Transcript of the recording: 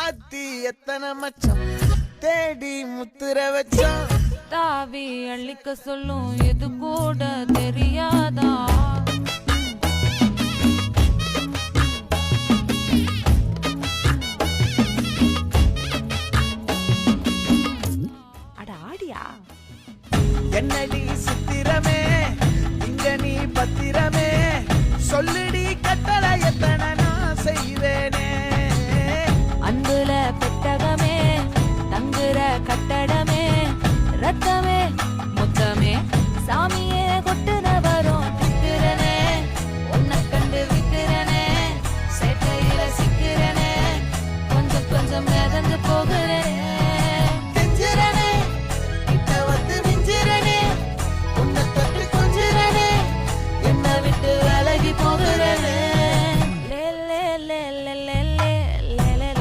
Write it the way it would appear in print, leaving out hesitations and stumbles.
ஆத்தி எத்தனை மச்சம் தேடி முத்துற வச்சோம். தாவி அள்ளிக்க சொல்லும் எது கூட தெரியாதா? அட ஆடியா என்னடி சித்திரமே இங்க நீ பத்திரமே சொல்லுடி கட்டளை எத்தனை நான் செய்வேனே. அன்புல பெட்டகமே தங்குற கட்டடமே ரத்தமே மொத்தமே சாமியே கொட்டுன வரும் திக்கிறனே. உன்னை கண்டு விக்கிறனே சேட்டையில சிக்கிறனே கொஞ்சம் கொஞ்சம் மிதந்து